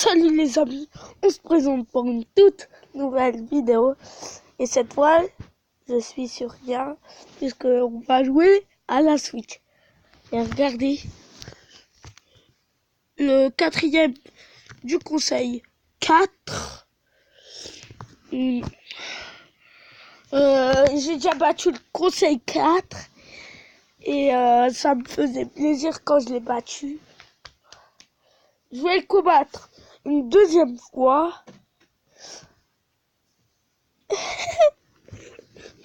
Salut les amis, on se présente pour une toute nouvelle vidéo. Et cette fois, je suis sur rien, puisqu'on va jouer à la Switch. Et regardez, le quatrième du conseil 4. J'ai déjà battu le conseil 4. Et ça me faisait plaisir quand je l'ai battu. Je vais le combattre une deuxième fois.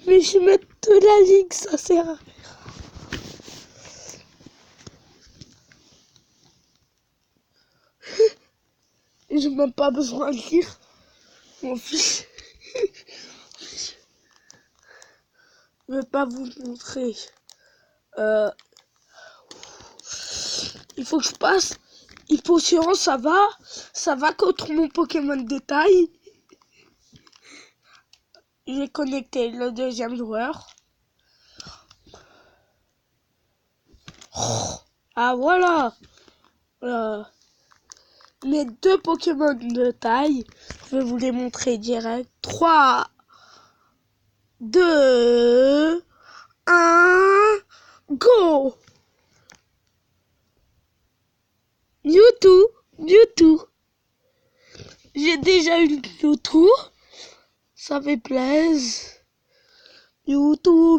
Mais je mets de la ligue, ça sert à rien. J'ai même pas besoin de lire mon fiche. Je vais pas vous montrer. Il faut que je passe. Hypocéan, ça va contre mon Pokémon de taille. J'ai connecté le deuxième joueur. Ah voilà. Mes deux Pokémon de taille. Je vais vous les montrer direct. 3, 2, 1, go. Mewtwo. J'ai déjà eu le Mewtwo. Ça fait plaisir. Mewtwo.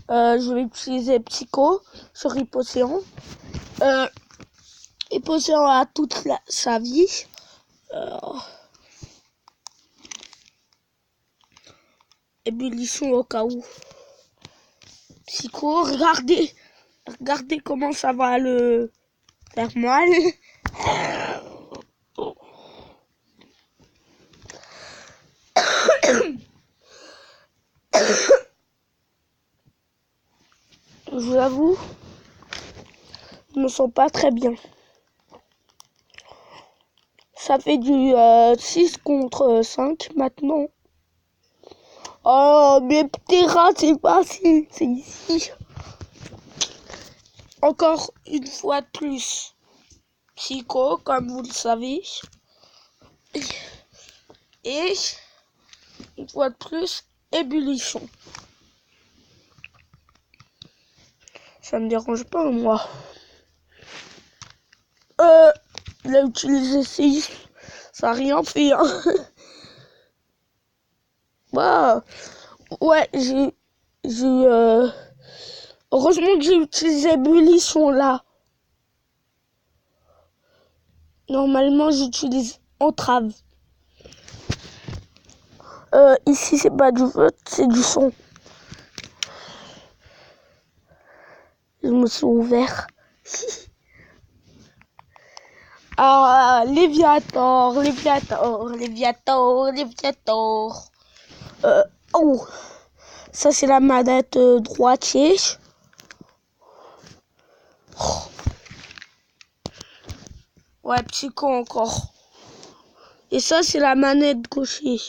Je vais utiliser Psycho sur Hypocéan. Hypocéan a toute sa vie. Ébullition au cas où. Psycho, regardez comment ça va le faire mal. Je vous avoue, je me sens pas très bien. Ça fait du 6 contre 5 maintenant. Oh, mais Ptera, c'est facile, c'est ici. Encore une fois de plus. Psycho, comme vous le savez. Et une fois de plus, ébullition. Ça me dérange pas, moi. Il a utilisé 6. Ça n'a rien fait, hein. Bah, ouais, heureusement que j'ai utilisé ébullition là. Normalement, j'utilise entrave. Ici, c'est pas du vote, c'est du son. Je me suis ouvert. Ah, Léviator. Oh, ça c'est la manette droitier. Oh. Ouais, Psycho encore. Et ça c'est la manette gaucher.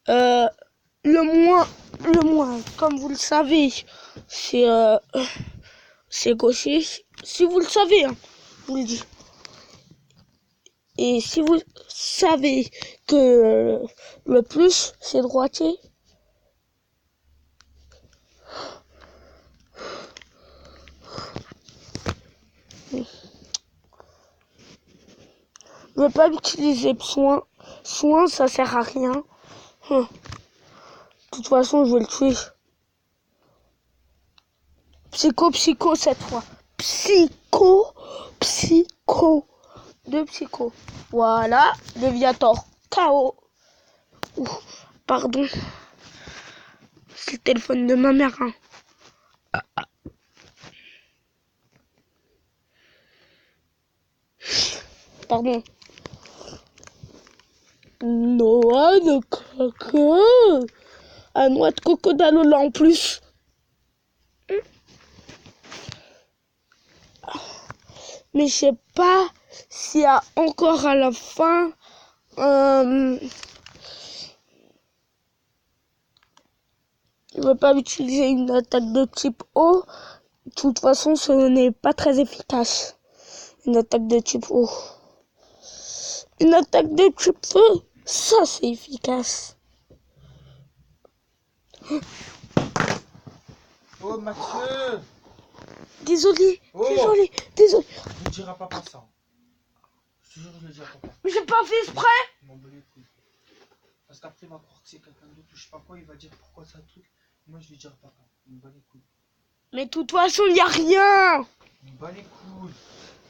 Le moins, comme vous le savez, c'est gaucher. Si vous le savez, hein, je vous le dis. Et si vous savez que le plus, c'est droitier. Je ne vais pas utiliser soin. Soin, ça sert à rien. De toute façon, je vais le tuer. Psycho cette fois. Psycho. De Psycho. Voilà. Léviator. KO. Pardon. C'est le téléphone de ma mère. Hein. Pardon. Noix de coco. Un noix de coco d'Alola en plus. Mais je sais pas s'il y a encore à la fin Il veut pas utiliser une attaque de type eau. De toute façon, ce n'est pas très efficace. Une attaque de type eau. Une attaque de type feu, ça c'est efficace. Oh Mathieu! Désolé, Oh, désolé. ne diras pas ça. Je te jure, je le dis à papa. Mais j'ai pas fait exprès. Il m'en bat les couilles. Parce qu'après, il va croire que c'est quelqu'un d'autre ou je sais pas quoi. Il va dire pourquoi ça truc. Moi, je lui dirai pas. Il me bat les couilles. Mais de toute façon, il n'y a rien. Il me bat les couilles.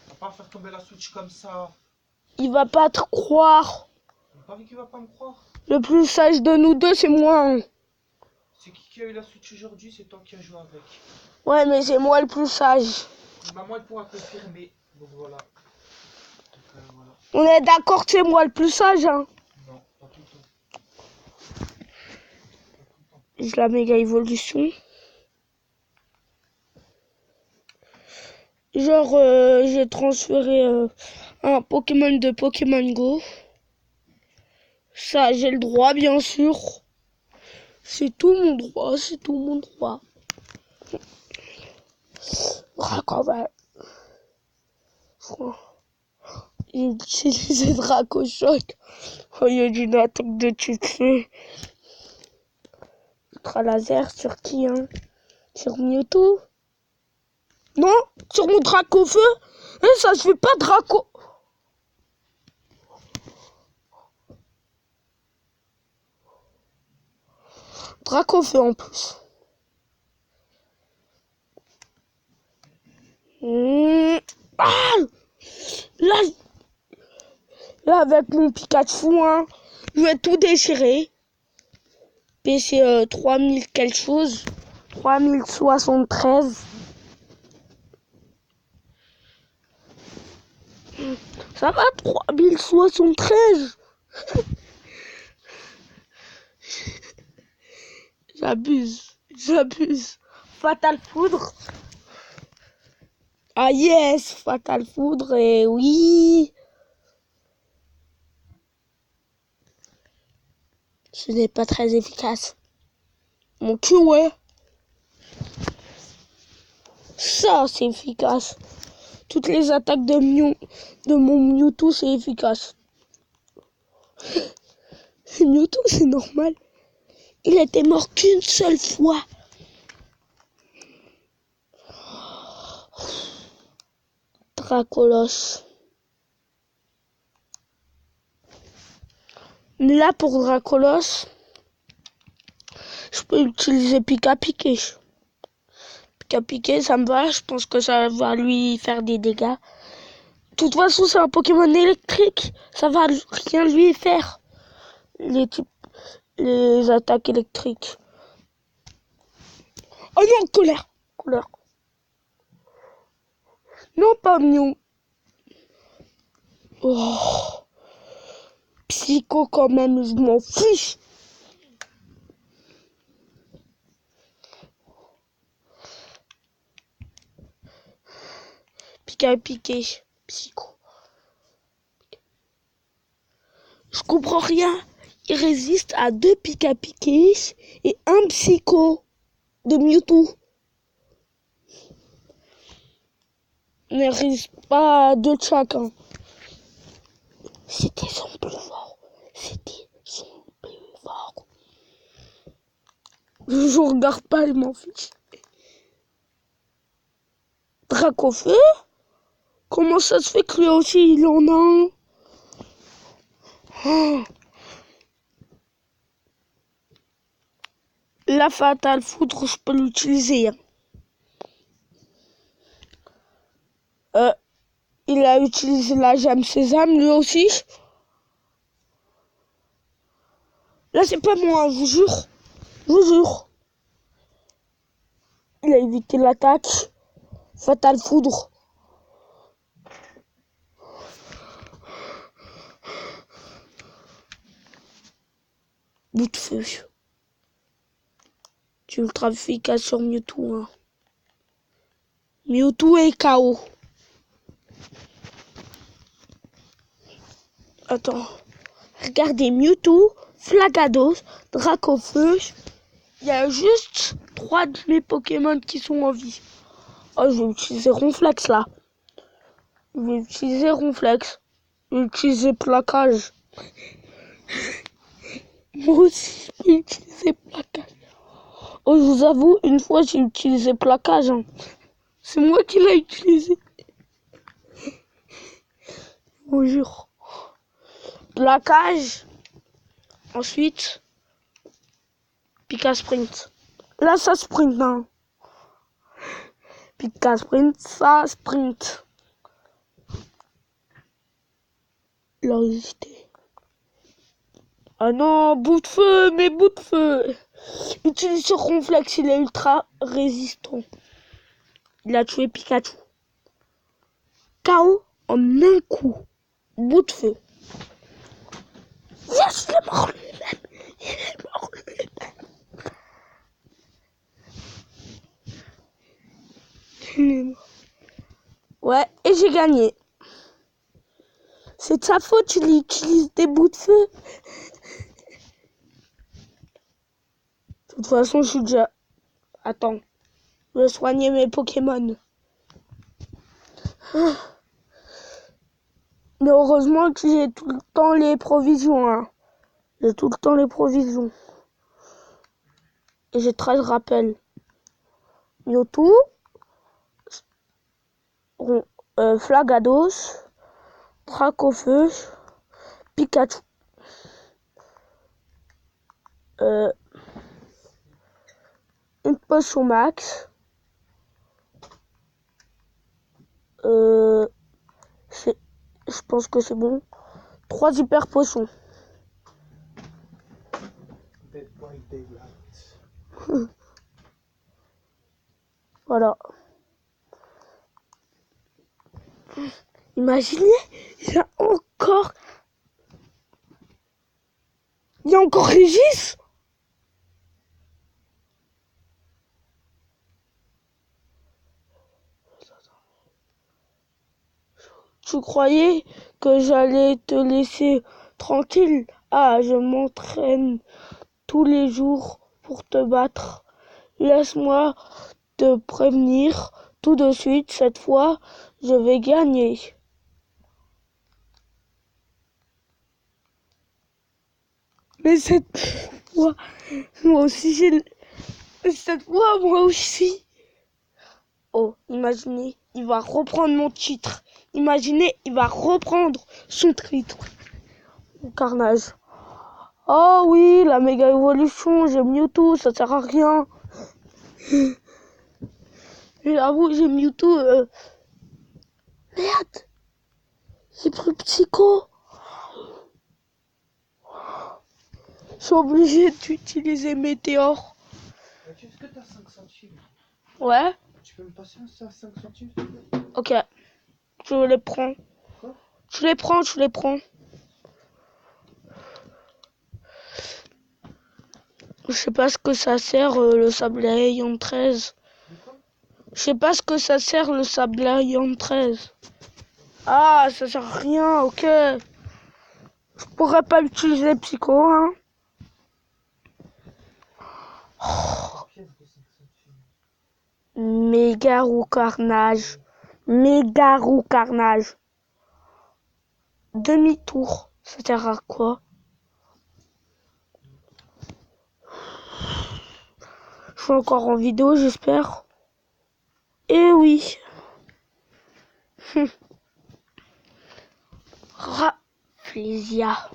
On va pas faire tomber la Switch comme ça. Il va pas te croire. Il me paraît qu'il va pas me croire. Le plus sage de nous deux, c'est moi. C'est qui a eu la Switch aujourd'hui? C'est toi qui as joué avec. Ouais, mais c'est moi le plus sage. Maman, elle pourra confirmer. Donc voilà. Voilà. On est d'accord que c'est moi le plus sage, hein. Non, pas tout le temps. J'ai la méga évolution. Genre, j'ai transféré un Pokémon de Pokémon Go. Ça, j'ai le droit, bien sûr. C'est tout mon droit, c'est tout mon droit. Dracoval. J'ai utilisé Dracochoc au lieu d'une attaque de type feu. Ultra laser sur qui, hein? Sur Mewtwo? Non, sur mon Dracofeu. Ça se fait pas Draco. Dracofeu en plus. Ah, là, avec mon Pikachu, hein, je vais tout déchirer. PC 3000 quelque chose. 3073. Ça va, 3073. J'abuse. Fatal Foudre. Ah yes, Fatal Foudre, et oui. Ce n'est pas très efficace. Mon cul, ouais. Ça, c'est efficace. Toutes les attaques de mon Mewtwo, c'est efficace. Mewtwo, c'est normal. Il était mort qu'une seule fois. Dracolos. Là, pour Dracolos, je peux utiliser Pika-Piqué. Pika-Piqué, ça me va. Je pense que ça va lui faire des dégâts. De toute façon, c'est un Pokémon électrique. Ça va rien lui faire. Les attaques électriques. Oh non, colère. Non, pas Mew. Oh. Psycho quand même, je m'en fiche. Pika-Piqué. Psycho. Je comprends rien. Il résiste à 2 Pika-Piqué et un Psycho de Mewtwo. Il ne résiste pas à 2 de chacun. C'était son plus fort. Je regarde pas, je m'en fiche. Dracofeu? Comment ça se fait que lui aussi il en a un? La Fatal Foudre, je peux l'utiliser. Il a utilisé la gemme sésame lui aussi. Là, c'est pas moi, je vous jure. Il a évité l'attaque. Fatal Foudre. Bout de feu. Tu es ultra efficace sur Mewtwo. Hein. Mewtwo est KO. Attends. Regardez Mewtwo, Flagados, Dracofeu Il y a juste 3 de mes Pokémon qui sont en vie. Oh, je vais utiliser Ronflex là. Je vais utiliser Ronflex. Je vais utiliser Plaquage. Moi aussi, je vais utiliser Plaquage. Oh, je vous avoue, une fois, j'ai utilisé Plaquage. Hein. C'est moi qui l'ai utilisé. Je vous jure. Plaquage. Ensuite, Pika Sprint. Là, ça sprint, hein. Pika Sprint, ça sprint. Il a résisté. Ah non, bout de feu, mais bout de feu. Utilise ce Ronflex, il est ultra résistant. Il a tué Pikachu. KO en un coup. Bout de feu. Yes, il est mort lui-même. Il est mort lui-même. Il est mort. Ouais, et j'ai gagné. C'est de sa faute, il utilise des bouts de feu. De toute façon, je suis déjà... Attends. Je vais soigner mes Pokémon. Mais heureusement que j'ai tout le temps les provisions. Hein. J'ai tout le temps les provisions. Et j'ai 13 rappels. Mewtwo. Flagados. Dracofeu. Pikachu. Une potion max. Je pense que c'est bon. 3 hyper potions. Voilà. Imaginez, il y a encore Régis. Tu croyais que j'allais te laisser tranquille? Ah, je m'entraîne tous les jours pour te battre. Laisse-moi te prévenir tout de suite. Cette fois, je vais gagner. Mais cette fois, moi aussi, cette fois, moi aussi. Oh, imaginez, il va reprendre mon titre. Imaginez, il va reprendre son titre. Carnage. Oh oui, la méga évolution, j'ai Mewtwo, ça sert à rien. J'avoue, j'ai Mewtwo. Merde, j'ai pris Psycho. Je suis obligé d'utiliser Météore. Est-ce que t'as 5 centimes? Ouais. Tu peux me passer un 5 centimes? Ok, je les prends. Quoi? Je les prends. Je sais pas ce que ça sert le sablé en 13. Je sais pas ce que ça sert le sablé en 13. Ah, ça sert à rien, ok. Je pourrais pas utiliser Psycho, hein. Oh. Méga roue carnage. Demi-tour, ça sert à quoi? Je suis encore en vidéo, j'espère. Eh oui. Rafflesia.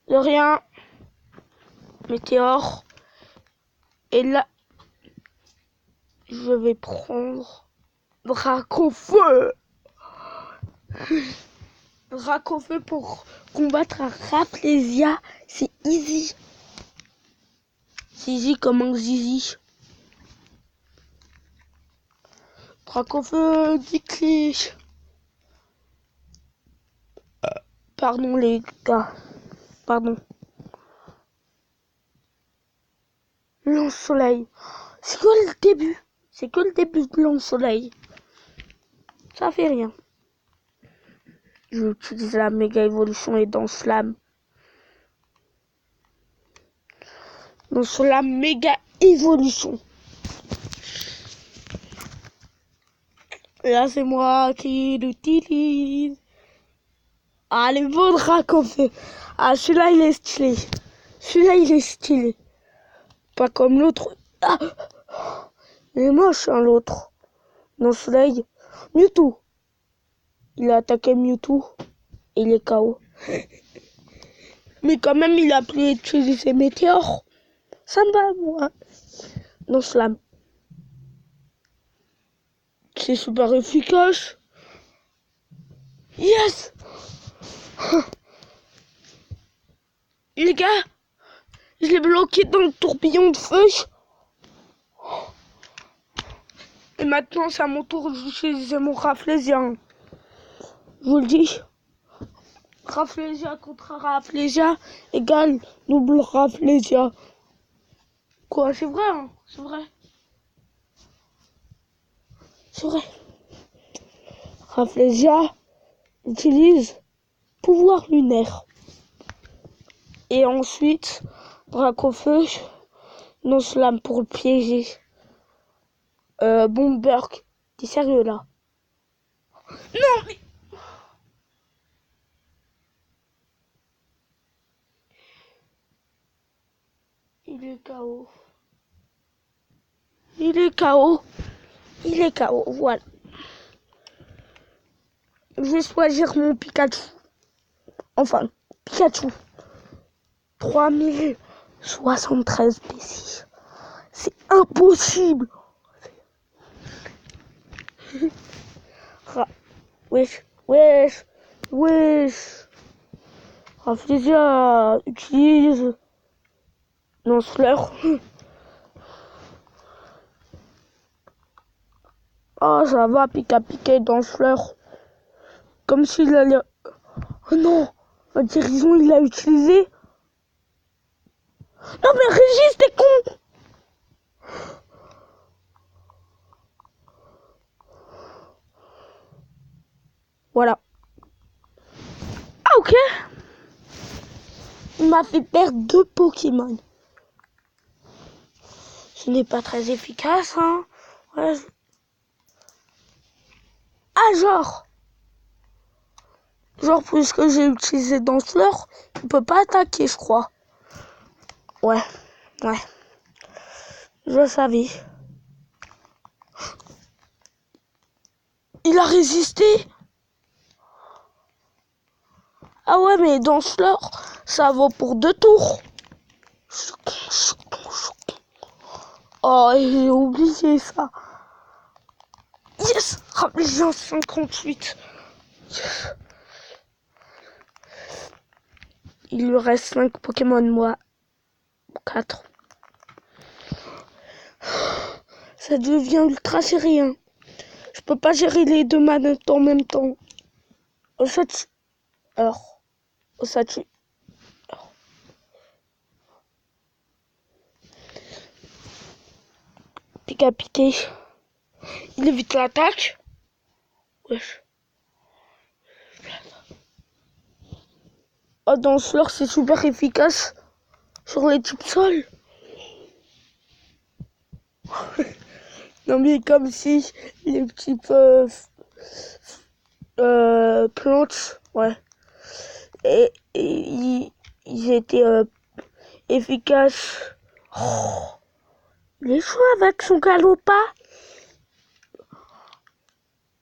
De rien. Météore. Et là, je vais prendre Dracofeu. Dracofeu pour combattre un Rafflesia. C'est easy. C'est easy comme un zizi. Dracofeu, déclic. Pardon les gars. Pardon. Lance-soleil. C'est que le début. C'est que le début de lance-soleil. Ça fait rien. J'utilise la méga évolution et danse flamme. Donc sur la méga évolution. Là, c'est moi qui l'utilise. Ah, les beaux draps qu'on fait. Ah, celui-là, il est stylé. Celui-là, il est stylé. Pas comme l'autre. Ah, il est moche, hein, l'autre. Non, celui-là, Mewtwo. Il a attaqué Mewtwo. Il est KO. Mais quand même, il a pu utiliser Météore. Ça me va, moi. Non, Slam. C'est super efficace. Yes! Les gars, je l'ai bloqué dans le tourbillon de feu. Et maintenant, c'est à mon tour d'utiliser mon Rafflesia. Je vous le dis. Rafflesia contre Rafflesia égale double Rafflesia. Quoi, c'est vrai, hein? C'est vrai. C'est vrai. Rafflesia utilise pouvoir lunaire. Et ensuite, Dracofeu, non slam pour le piéger. Bomberg, t'es sérieux là? Non mais... Il est KO. Il est KO. Il est KO, voilà. Je vais choisir mon Pikachu. Enfin, Pikachu. 3073 PC. C'est impossible. Wesh, wesh, wesh. Rafflesia utilise non slur. Oh, ça va, piquer dans slur. Comme s'il allait... Oh non, la dirigeant, il l'a utilisé. Non mais Régis, t'es con. Voilà. Ah ok. Il m'a fait perdre 2 Pokémon. Ce n'est pas très efficace, hein. Ouais. Ah genre puisque j'ai utilisé Danseur, il peut pas attaquer, je crois. Ouais. Je savais. Il a résisté. Ah ouais, mais Danseur, ça vaut pour 2 tours. Oh, j'ai oublié ça. Yes, Rafflesia 58. Yes. Il lui reste 5 Pokémon, moi 4. Ça devient ultra serré, hein. Je peux pas gérer les deux manettes en même temps. Osatsu. Alors, Osatsu. Piqué. Il évite l'attaque. Wesh. Oh, dans ce c'est super efficace sur les types sol. Non mais comme si les petits plantes, ouais, et ils étaient efficaces. Oh, les choix avec son galopin.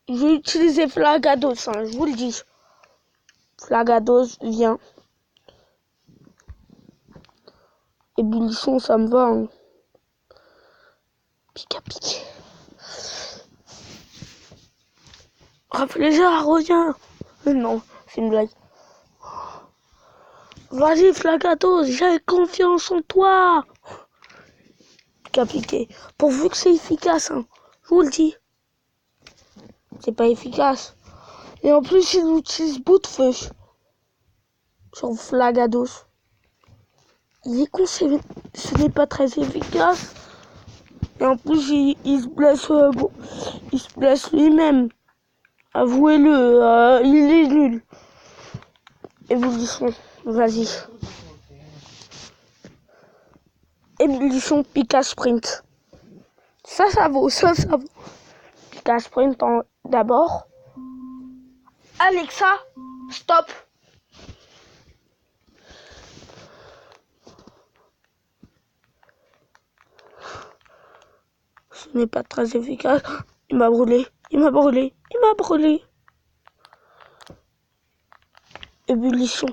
J'ai utilisé Flagados, hein, je vous le dis. Flagados vient. Ébullition, ça me va. Hein. Piqué. Rafflesia, reviens. Non, c'est une blague. Vas-y, Flagados, j'ai confiance en toi. Piqué. Pourvu que c'est efficace, hein. Je vous le dis. C'est pas efficace. Et en plus, il utilise bout de feu. Sur Flagados. Il est con, ce n'est pas très efficace. Et en plus, il se blesse, il se blesse lui-même. Avouez-le, il est nul. Évolution, vas-y. Ébullition Pika Sprint. Ça vaut. Pika Sprint d'abord. Alexa, stop. Ce n'est pas très efficace. Il m'a brûlé. Ébullition.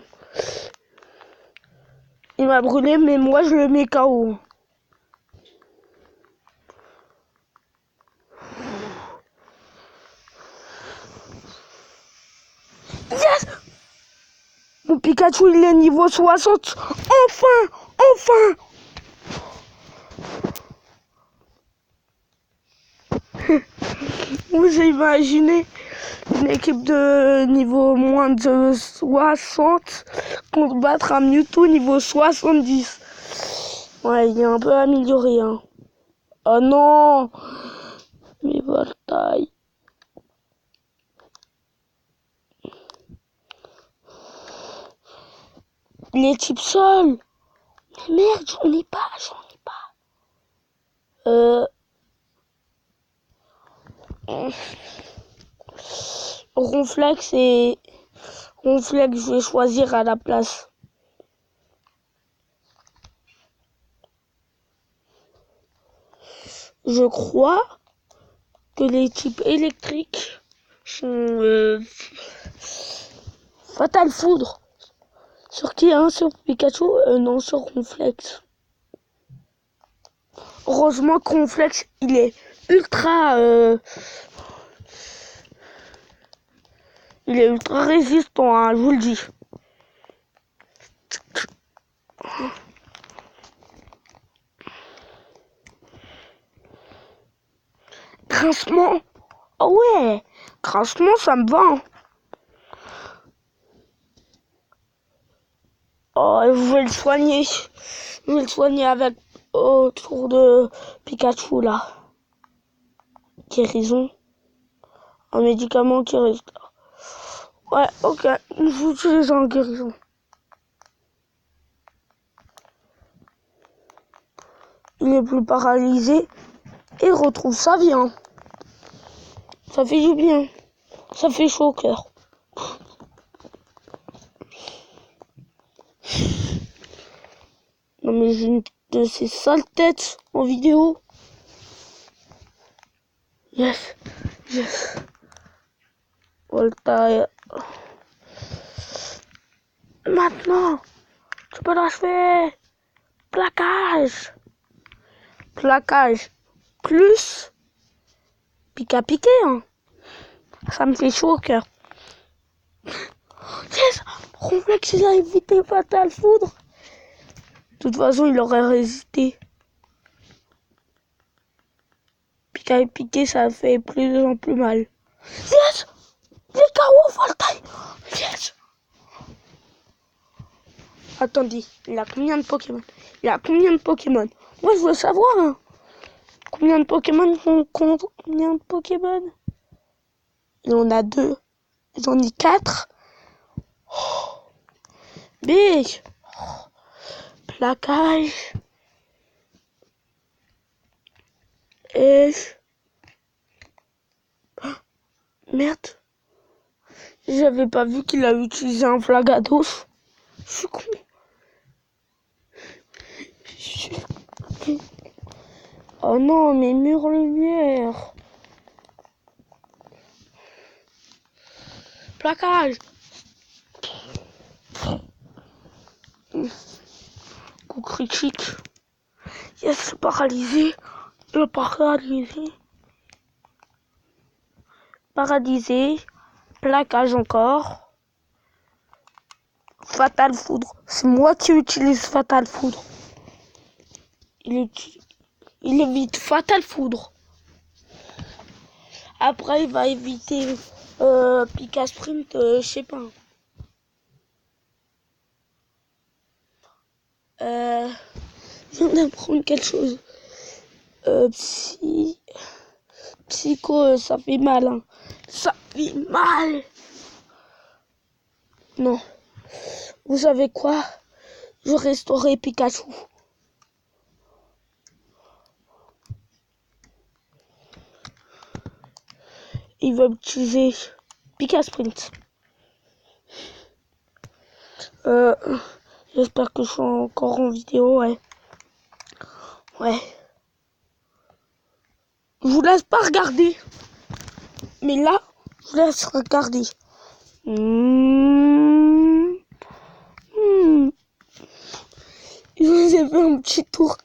Il m'a brûlé, mais moi je le mets KO. Yes! Mon Pikachu, il est niveau 60. Enfin! Vous imaginez une équipe de niveau moins de 60 contre battre un Mewtwo niveau 70. Ouais, il est un peu amélioré, hein. Oh non! Mais Voltaï. Il est type sol. Mais merde, j'en ai pas. Ronflex, je vais choisir à la place. Je crois que les types électriques sont Fatal Foudre. Sur qui, hein? Sur Pikachu? Non, sur Ronflex. Heureusement que Ronflex, il est ultra résistant, hein, je vous le dis. Grincement. Oh ouais, grincement, ça me va. Hein. Oh, je vais le soigner. Je vais le soigner avec autour de Pikachu là. Guérison. Un médicament qui reste. Ouais, ok. Je vous utilise en guérison. Il est plus paralysé et retrouve sa vie. Hein. Ça fait du bien. Ça fait chaud au cœur. Non mais j'ai une de ces sales têtes en vidéo. Yes. Voltaire. Maintenant, tu peux l'achever. Plaquage. Plus Pika piqué. Hein. Ça me fait chaud au cœur. Yes. Ronflex, il a évité Fatal Foudre. De toute façon, il aurait résisté. Pika et piqué, ça fait plus en plus mal. Yes! Les KO Voltaire! Yes! Attendez, il a combien de Pokémon? Moi, je veux savoir, hein. Combien de Pokémon contre combien de Pokémon? Il en a 2. J'en ai 4. Oh. Big. Plaquage. Et... Oh, merde. J'avais pas vu qu'il a utilisé un Flagados. Je suis con. Oh non, mais murs lumière. Plaquage. Coup critique. Yes, paralysé. Le paralysé. Plaquage encore. Fatal Foudre. C'est moi qui utilise Fatal Foudre. Il évite Fatal Foudre. Après, il va éviter Pika Sprint, je sais pas. Je viens d'apprendre quelque chose. Psycho, ça fait mal. Hein. Ça fait mal. Non. Vous savez quoi? Je restaurerai Pikachu. il va utiliser Pika Sprint. J'espère que je suis encore en vidéo, ouais. Ouais. Je vous laisse pas regarder. Mais là, je vous laisse regarder. Je vous ai fait un petit tour.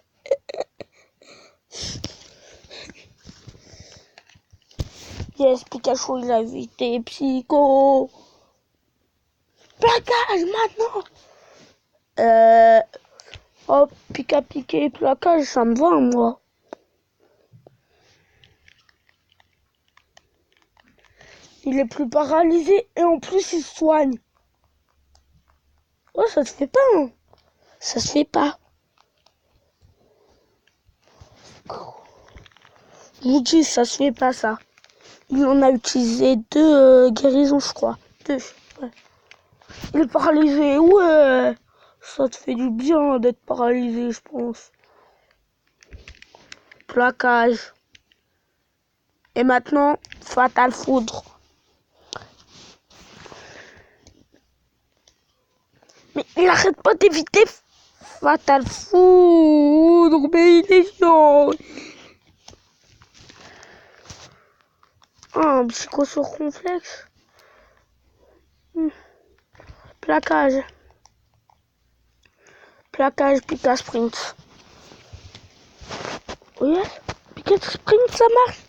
Yes, Pikachu, il a évité Psycho. Plaquage maintenant. Oh, Pika piqué, plaquage, ça me va, moi. Il est plus paralysé et en plus il soigne. Oh, ça se fait pas, hein. Ça se fait pas. Je vous dis, ça se fait pas, ça. Il en a utilisé 2 guérisons, je crois. 2, ouais. Il est paralysé, ouais. Ça te fait du bien d'être paralysé, je pense. Plaquage. Et maintenant, Fatal Foudre. Mais il arrête pas d'éviter Fatal Foudre. Mais il est chiant. Un psycho sur complexe. Plaquage. Plaquage, Pika Sprint. Oui, Pika Sprint, ça marche.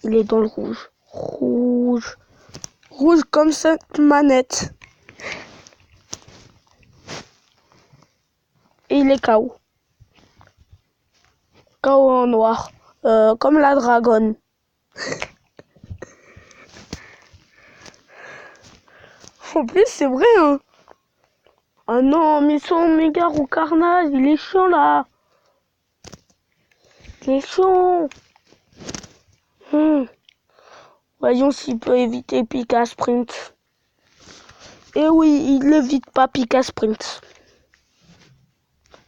Il est dans le rouge. Rouge. Rouge comme cette manette. Et il est KO. KO en noir. Comme la dragonne. En plus, c'est vrai, hein. Ah non, mais son méga roux carnage, il est chiant, là. Il est chiant. Voyons s'il peut éviter Pika Sprint. Et oui, il n'évite pas Pika Sprint.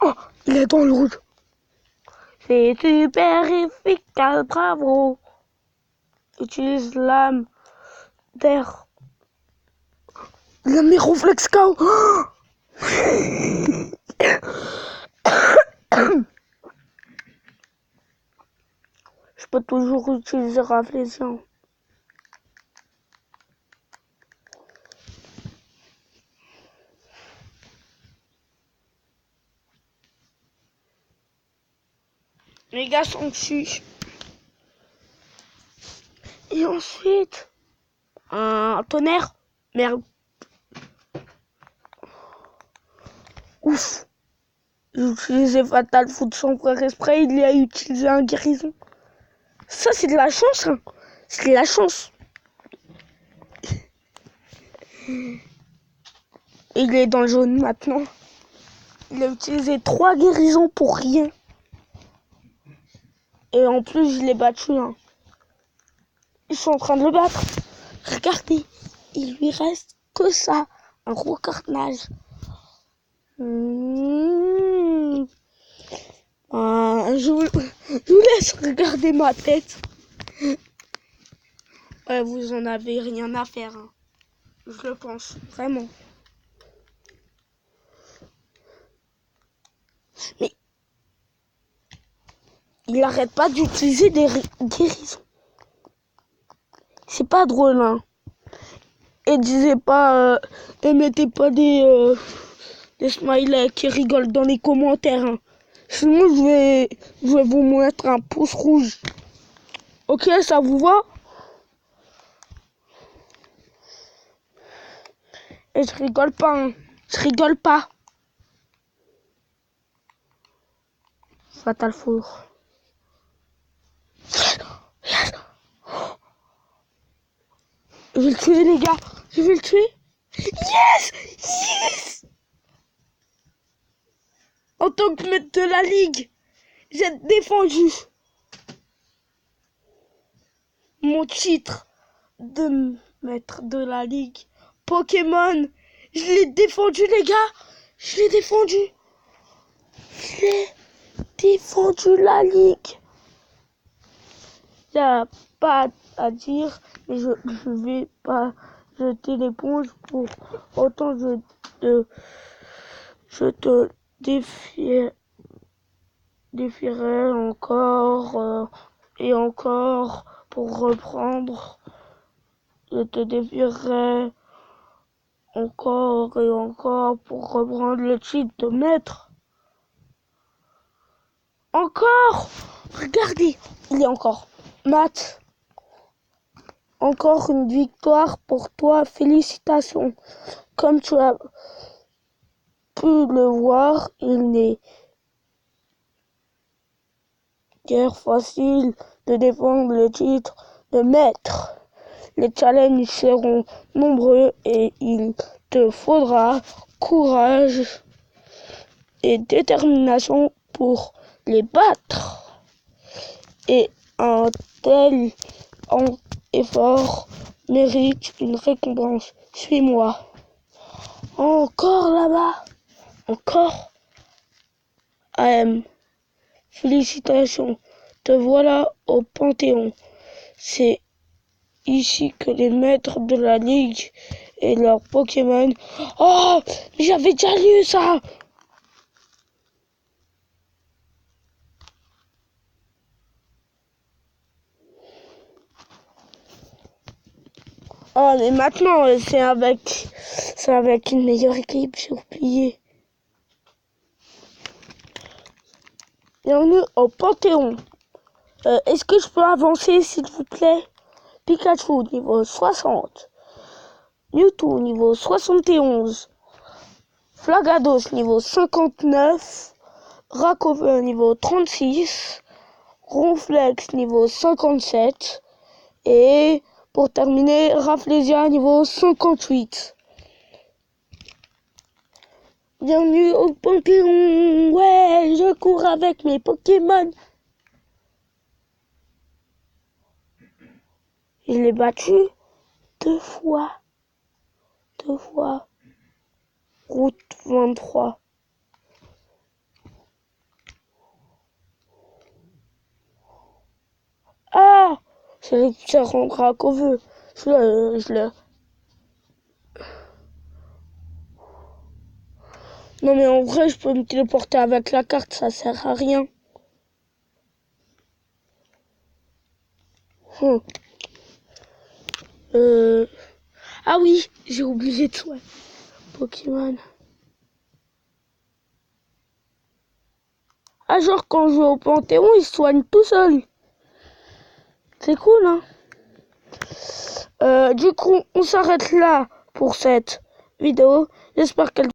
Oh, il est dans le rouge. C'est super efficace, bravo. Utilise l'âme d'air. Il a mis Reflex KO. Oh, je peux toujours utiliser Raflexion. Les gars sont dessus. Et ensuite, un tonnerre. Merde. Ouf. J'ai utilisé Fatal Foudre sans faire exprès. Il y a utilisé un guérison. Ça, c'est de la chance. Hein. C'est de la chance. Il est dans le jaune maintenant. Il a utilisé 3 guérisons pour rien. Et en plus, je l'ai battu. Hein. Ils sont en train de le battre. Regardez, il lui reste que ça. Un gros carnage. Je vous laisse regarder ma tête. Ouais, vous en avez rien à faire. Hein. Je le pense, vraiment. Mais il n'arrête pas d'utiliser des guérisons. C'est pas drôle, hein. Et disait pas, et mettez pas des smileys qui rigolent dans les commentaires. Hein. Sinon, je vais vous mettre un pouce rouge. Ok, ça vous va? Et je rigole pas, hein. Je rigole pas. Fatal Foudre. Je vais le tuer, les gars. Je vais le tuer. Yes! Yes! En tant que maître de la ligue, j'ai défendu mon titre de maître de la ligue Pokémon. Je l'ai défendu, les gars. Je l'ai défendu. J'ai défendu la ligue. n'y a pas à dire, mais je vais pas jeter l'éponge. Pour autant, je te défierai encore et encore pour reprendre. Je te défierai encore et encore pour reprendre le titre de maître. Encore! Regardez, il y a encore. Matt, encore une victoire pour toi. Félicitations. Comme tu as pu le voir, il n'est guère facile de défendre le titre de maître. Les challenges seront nombreux et il te faudra courage et détermination pour les battre. Et un tel effort mérite une récompense. Suis-moi. Encore là-bas. Encore. Félicitations. Te voilà au Panthéon. C'est ici que les maîtres de la Ligue et leurs Pokémon... Oh, mais j'avais déjà lu ça. Oh, mais maintenant, c'est avec une meilleure équipe, j'ai oublié. Bienvenue au Panthéon. Est-ce que je peux avancer, s'il vous plaît? Pikachu, niveau 60. Mewtwo, niveau 71. Flagados, niveau 59. Rakoven, niveau 36. Ronflex, niveau 57. Et pour terminer, Rafflesia, niveau 58. Bienvenue au Panthéon. Ouais, je cours avec mes Pokémon. Je l'ai battu 2 fois. Route 23. Ah, ça rendra qu'au veut. Non mais en vrai, je peux me téléporter avec la carte, ça sert à rien. Ah oui, j'ai oublié de soigner Pokémon. Ah genre quand je vais au Panthéon, il se soigne tout seul. C'est cool, hein. Du coup, on s'arrête là pour cette vidéo. J'espère qu'elle